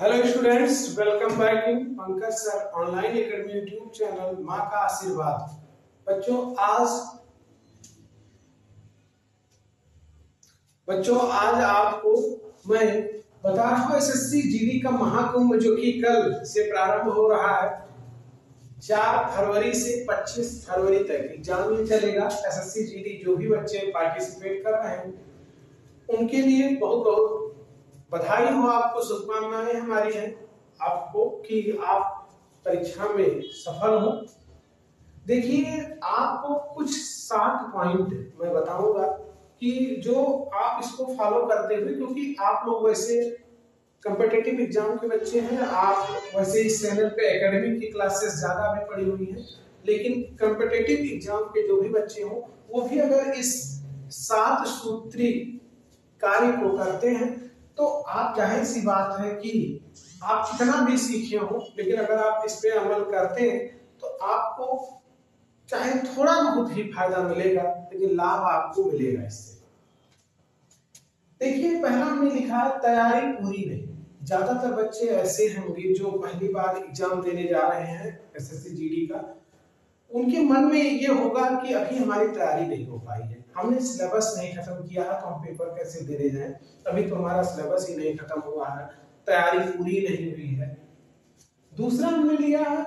Hello students, welcome back in Pankaj sir online academy YouTube channel माँ का आशीर्वाद। आज आपको मैं बता रहा हूँ एसएससी जीडी का महाकुंभ जो कि कल से प्रारंभ हो रहा है। 4 फरवरी से 25 फरवरी तक एग्जाम ही चलेगा। एसएससी जीडी जो भी बच्चे पार्टिसिपेट कर रहे हैं उनके लिए बहुत बहुत बधाई हो, आपको शुभकामनाएं हमारी हैं आपको कि आप परीक्षा में सफल हो। देखिए, आपको कुछ 7 पॉइंट मैं बताऊंगा कि जो आप इसको फॉलो करते हुए, क्योंकि आप लोग वैसे कॉम्पिटिटिव एग्जाम के बच्चे हैं, आप वैसे इस चैनल पे एकेडमिक की क्लासेस ज्यादा भी पड़ी हुई हैं, लेकिन कॉम्पिटिटिव एग्जाम के जो भी बच्चे हों वो भी अगर इस 7 सूत्री कार्य को करते हैं तो आप, जाहिर सी बात है कि आप कितना भी सीखे हो, लेकिन अगर आप इस पे अमल करते हैं तो आपको चाहे थोड़ा बहुत ही फायदा मिलेगा, लेकिन लाभ आपको मिलेगा इससे। देखिए, पहला हमने लिखा तैयारी पूरी नहीं। ज्यादातर बच्चे ऐसे होंगे जो पहली बार एग्जाम देने जा रहे हैं एसएससी जीडी का, उनके मन में ये होगा कि अभी हमारी तैयारी नहीं हो पाई है, हमने सिलेबस नहीं खत्म किया है तो हम पेपर कैसे देने जाएं, अभी तो हमारा सिलेबस ही नहीं खत्म हुआ है, तैयारी पूरी नहीं हुई है। दूसरा हमने लिया है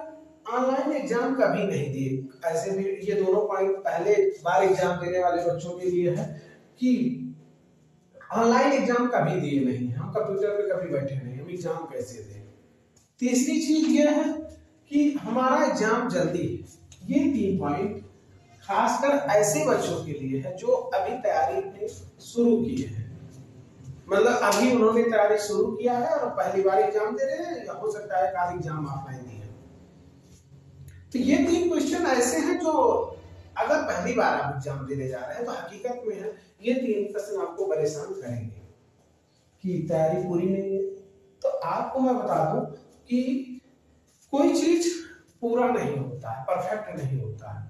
ऑनलाइन एग्जाम कभी नहीं दिए। ऐसे भी ये दोनों पॉइंट पहले बार एग्जाम देने वाले बच्चों के लिए है कि ऑनलाइन एग्जाम कभी दिए नहीं, हम कंप्यूटर पे कभी बैठे नहीं, हम एग्जाम कैसे दें। तीसरी चीज ये है कि हमारा एग्जाम जल्दी है। ये 3 पॉइंट खासकर ऐसे बच्चों के लिए है जो अभी तैयारी शुरू की है, मतलब अभी उन्होंने तैयारी शुरू किया है और पहली बार एग्जाम दे रहे हैं, या हो सकता है काल एग्जाम ऑफलाइन दिए। तो ये 3 क्वेश्चन ऐसे हैं जो अगर पहली बार आप एग्जाम देने जा रहे हैं तो हकीकत में है ये 3 क्वेश्चन आपको परेशान करेंगे कि तैयारी पूरी नहीं है। तो आपको मैं बता दूं कि कोई चीज पूरा नहीं होता है, परफेक्ट नहीं होता है,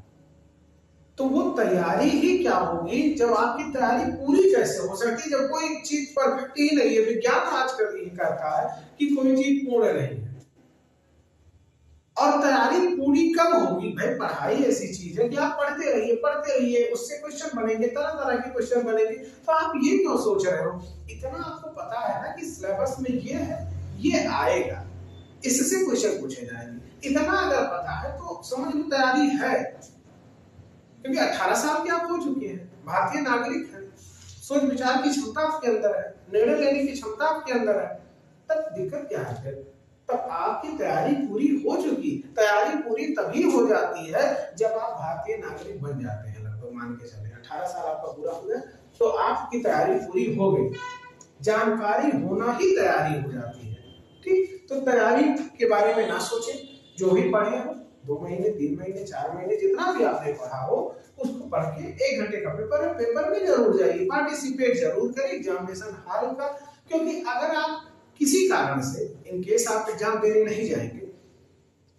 तो वो तैयारी ही क्या होगी जब आपकी तैयारी पूरी कैसे हो सकती है जब कोई चीज परफेक्ट ही नहीं है। विज्ञान आजकल ये कहता है कि कोई चीज पूर्ण नहीं है। और तैयारी पूरी कब होगी? भाई, पढ़ाई ऐसी चीज है कि आप पढ़ते रहिए, उससे क्वेश्चन बनेंगे, तरह तरह के क्वेश्चन बनेंगे। तो आप ये क्यों सोच रहे हो? इतना आपको पता है ना कि सिलेबस में ये है, ये आएगा, इससे क्वेश्चन पूछे जाएंगे। इतना अगर पता है तो समझ लो तैयारी है, क्योंकि 18 साल के आप हो चुके हैं, भारतीय नागरिक हैं, सोच विचार की क्षमता आपके अंदर है, निर्णय लेने की क्षमता आपके अंदर है। तब दिक्कत क्या है? फिर तब आपकी तैयारी पूरी हो चुकी। तैयारी पूरी तभी हो जाती है जब आप भारतीय नागरिक बन जाते हैं। लगभग मान के चले 18 साल आपका पूरा हो गया तो आपकी तैयारी पूरी हो गई। जानकारी होना ही तैयारी हो जाती है। ठीक, तो तैयारी के बारे में ना सोचें, जो भी पढ़े हो 2 महीने 3 महीने 4 महीने जितना भी आपने पढ़ा हो उसको पढ़ के 1 घंटे का पेपर है, पेपर में जरूर जाइए, पार्टिसिपेट जरूर करें एग्जामिनेशन हॉल का। क्योंकि अगर आप किसी कारण से इन केस आप एग्जाम देने नहीं जाएंगे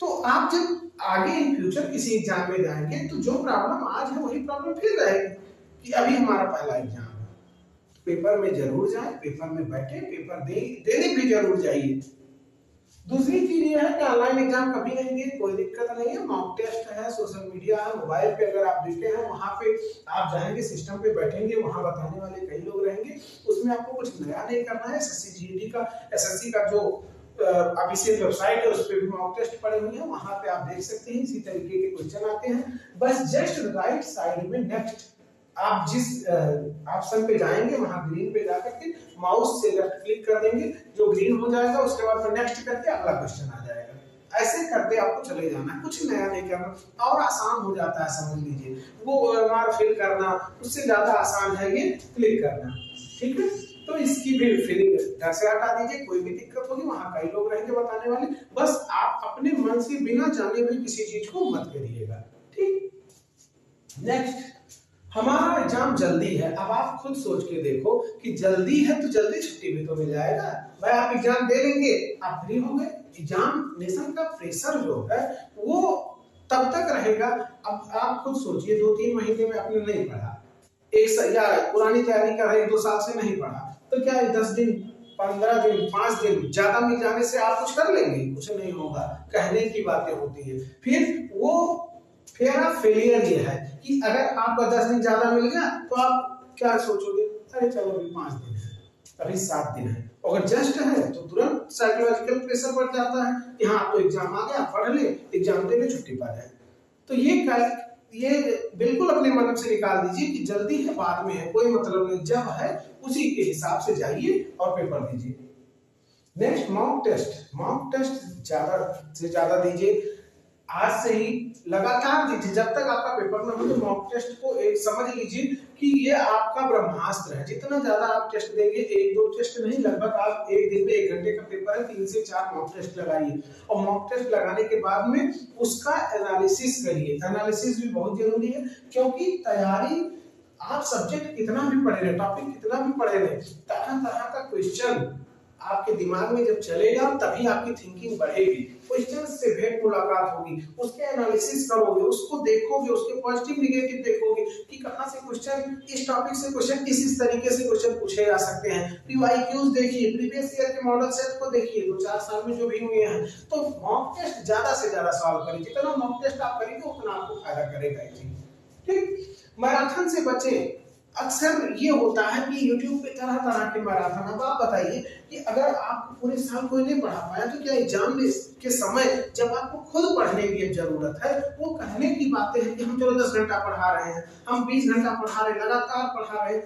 तो आप जब आगे इन फ्यूचर किसी एग्जाम में जाएंगे तो जो प्रॉब्लम आज है वही प्रॉब्लम फिर रहेगी कि अभी हमारा पहला एग्जाम है। पेपर में जरूर जाए, पेपर में बैठे, पेपर देने भी जरूर जाइए। दूसरी चीज ये है कि ऑनलाइन एग्जाम कभी नहीं दिए, कोई दिक्कत नहीं है, मॉक टेस्ट है, सोशल मीडिया है, मोबाइल पे अगर आप देखे हैं वहां पे आप जाएंगे, सिस्टम पे बैठेंगे, वहां बताने वाले कई लोग रहेंगे, उसमें आपको कुछ नया नहीं करना है। एसएससी का जो ऑफिशियल वेबसाइट है उस पे भी मॉक टेस्ट पड़े हुए हैं, वहां पे आप देख सकते हैं, इसी तरीके के क्वेश्चन आते हैं। बस जस्ट राइट साइड में नेक्स्ट आप जिस ऑप्शन पे जाएंगे वहां ग्रीन पे जाकर के माउस से लेफ्ट क्लिक कर देंगे, जो ग्रीन हो जाएगा उसके बाद नेक्स्ट करके अगला क्वेश्चन आ जाएगा। ऐसे करते आपको चले जाना, कुछ नया नहीं करना और आसान हो जाता है, समझ लीजिए। वो ओएमआर फिल करना उससे ज्यादा आसान है ये क्लिक करना। ठीक है, तो इसकी भी फिलिंग घर से हटा दीजिए, कोई भी दिक्कत होगी वहां कई लोग रहेंगे बताने वाले, बस आप अपने मन से बिना जाने हुए किसी चीज को मत करिएगा। ठीक, नेक्स्ट, हमारा एग्जाम जल्दी है। अब आप खुद सोच के देखो कि जल्दी है तो जल्दी छुट्टी भी तो मिल जाएगा। भाई, आप एग्जाम दे लेंगे, आप फ्री हो गए। एग्जामिनेशन का प्रेशर जो है वो तब तक रहेगा। अब आप खुद सोचिए, 2-3 महीने में आपने नहीं पढ़ा, या पुरानी तैयारी कर रहे 1-2 साल से नहीं पढ़ा, तो क्या 10 दिन 15 दिन 5 दिन ज्यादा मिल जाने से आप कुछ कर लेंगे? कुछ नहीं होगा, कहने की बातें होती है। फिर वो फेयर ऑफ फेलियर ये है कि अगर आपका 10 दिन ज्यादा मिल गया तो आप क्या सोचोगे, अरे चलो अभी 5 दिन है, अभी 7 दिन है। अगर जस्ट है तो तुरंत साइकोलॉजिकल प्रेशर बढ़ जाता है कि हाँ तो एग्जाम आ गया, पढ़ ले, एग्जाम दे ले, छुट्टी पा जाए। तो ये बिल्कुल अपने मन से निकाल दीजिए कि जल्दी है बाद में है, कोई मतलब नहीं, जब है उसी के हिसाब से जाइए और पेपर दीजिए। Next mock test. Mock test ज्यादा से ज्यादा दीजिए, आज से ही लगातार दीजिए जब तक आपका पेपर ना हो। तो मॉक टेस्ट को एक समझ लीजिए कि ये आपका ब्रह्मास्त्र है। जितना ज्यादा आप टेस्ट देंगे, 1-2 टेस्ट नहीं, लगभग आप एक दिन में 1 घंटे का पेपर है, 3 से 4 मॉक टेस्ट लगाइए। और मॉक टेस्ट लगाने के बाद में उसका एनालिसिस करिए। एनालिसिस भी बहुत जरूरी है, क्योंकि तैयारी आप सब्जेक्ट कितना भी पढ़े रहे, टॉपिक कितना भी पढ़े रहे, तरह तरह का क्वेश्चन आपके दिमाग में जब चलेगा तभी आपकी थिंकिंग बढ़ेगी। क्वेश्चन से भेंट मुलाकात होगी, उसके एनालिसिस करोगे, उसको देखोगे, उसके पॉजिटिव निगेटिव देखोगे कि कहां से क्वेश्चन, इस टॉपिक से क्वेश्चन इस तरीके से क्वेश्चन पूछे जा सकते हैं। पीवाईक्यूज देखिए, प्रीवियस ईयर के मॉडल सेट को देखिए, 2-4 साल में जो भी हुए हैं। तो मॉक टेस्ट ज्यादा से ज्यादा सॉल्व करिए। जितना मॉक टेस्ट आप करेंगे उतना आपको फायदा करेगा। ठीक, मैराथन से बचें। अक्सर ये होता है कि YouTube पे तरह तरह के मैराथन। अब आप बताइए कि अगर आप पूरे साल कोई नहीं पढ़ा पाया तो क्या एग्जाम के समय जब आपको खुद पढ़ने की जरूरत है, वो कहने की बातें हैं कि हम चलो 10 घंटा पढ़ा रहे हैं, हम 20 घंटा पढ़ा रहे, लगातार पढ़ा रहे।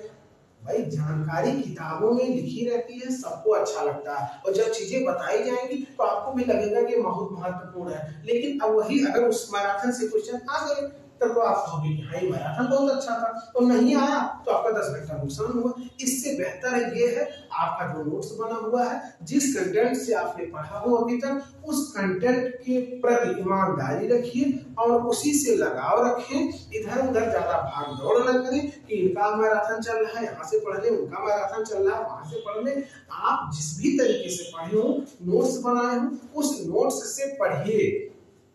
भाई जानकारी किताबों में लिखी रहती है, सबको अच्छा लगता है, और जब चीजें बताई जाएंगी तो आपको भी लगेगा कि बहुत महत्वपूर्ण है। लेकिन अब वही अगर उस मैराथन से क्वेश्चन आ गए तब तो आप कहोगे कि हाँ मैराथन बहुत अच्छा था, और नहीं आया तो आपका 10 घंटा नुकसान हुआ। इससे बेहतर ये है आपका जो नोट्स बना हुआ है, जिस कंटेंट से आपने पढ़ा हो अभी तक, उस कंटेंट के प्रति ईमानदारी रखिए और उसी से लगाव रखें। इधर उधर ज्यादा भाग दौड़ न करें कि इनका मैराथन चल रहा है यहाँ से पढ़ ले, उनका मैराथन चल रहा है वहां से पढ़ ले। आप जिस भी तरीके से पढ़े हो, नोट्स बनाए हो, उस नोट्स से पढ़िए,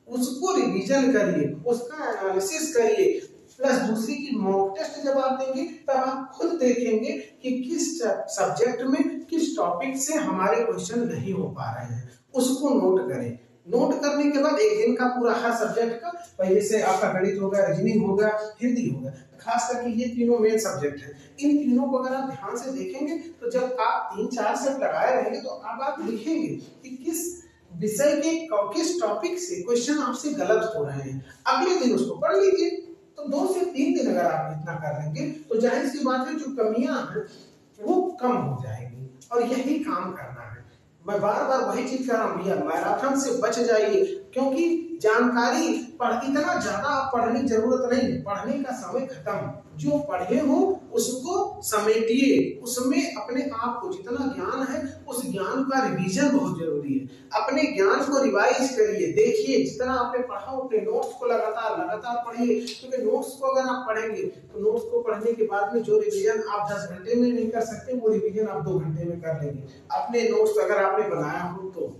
उसको रिवीजन करिए, उसका एनालिसिस करिए। प्लस दूसरी की मॉक टेस्ट जब आप देंगे तब आप खुद देखेंगे कि किस सब्जेक्ट में किस टॉपिक से हमारे क्वेश्चन नहीं हो पा रहे हैं, उसको नोट करें। नोट करने के बाद एक दिन का पूरा हर सब्जेक्ट का, भाई जैसे आपका गणित हो गया, रीजनिंग हो गया, हिंदी हो गया, खास करके ये तीनों मेन सब्जेक्ट हैं। इन तीनों को अगर आप ध्यान से देखेंगे तो जब आप 3-4 सेट लगाए रहेंगे तो अब आप लिखेंगे कि किस विषय के किस टॉपिक से क्वेश्चन आपसे गलत हो रहे हैं। अगले दिन उसको पढ़ लीजिए। तो 2 से 3 दिन अगर आप इतना कर लेंगे तो जाहिर सी बात है जो कमियां हैं वो कम हो जाएंगी, और यही काम करना है। मैं बार बार वही चीज कर रहा हूँ भैया, मैराथन से बच जाइए, क्योंकि जानकारी इतना ज्यादा आप पढ़ने की जरूरत नहीं है। पढ़ने का समय खत्म, जो पढ़े हो उसको समेटिए, उसमें अपने आप को जितना ज्ञान है उस ज्ञान का रिवीजन बहुत जरूरी है। अपने ज्ञान को रिवाइज करिए, देखिए जितना आपने पढ़ा अपने नोट्स को लगातार पढ़िए, क्योंकि नोट्स को अगर आप पढ़ेंगे तो नोट्स को पढ़ने के बाद में जो रिवीजन आप 10 घंटे में नहीं कर सकते, वो रिवीजन आप 2 घंटे में कर लेंगे, अपने नोट्स अगर आपने बनाया हो तो।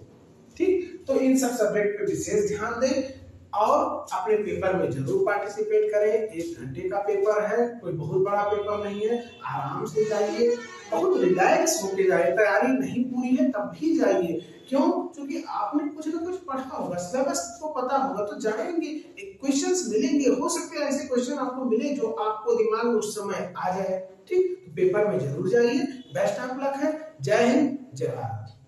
ठीक, तो इन सब सब्जेक्ट पे विशेष ध्यान दें और अपने पेपर में जरूर पार्टिसिपेट करें। 1 घंटे का पेपर है, कोई बहुत बड़ा पेपर नहीं है, आराम से जाइए, बहुत रिलैक्स होके जाइए। तैयारी नहीं पूरी है तब भी जाइए, क्यों? क्योंकि आपने कुछ ना कुछ पढ़ा होगा, सिलेबस को पता होगा, तो जाएंगे, क्वेश्चंस मिलेंगे, हो सकते हैं ऐसे क्वेश्चन आपको मिले जो आपको दिमाग में उस समय आ जाए। ठीक, पेपर में जरूर जाइए। बेस्ट ऑफ लक है। जय हिंद, जय भारत।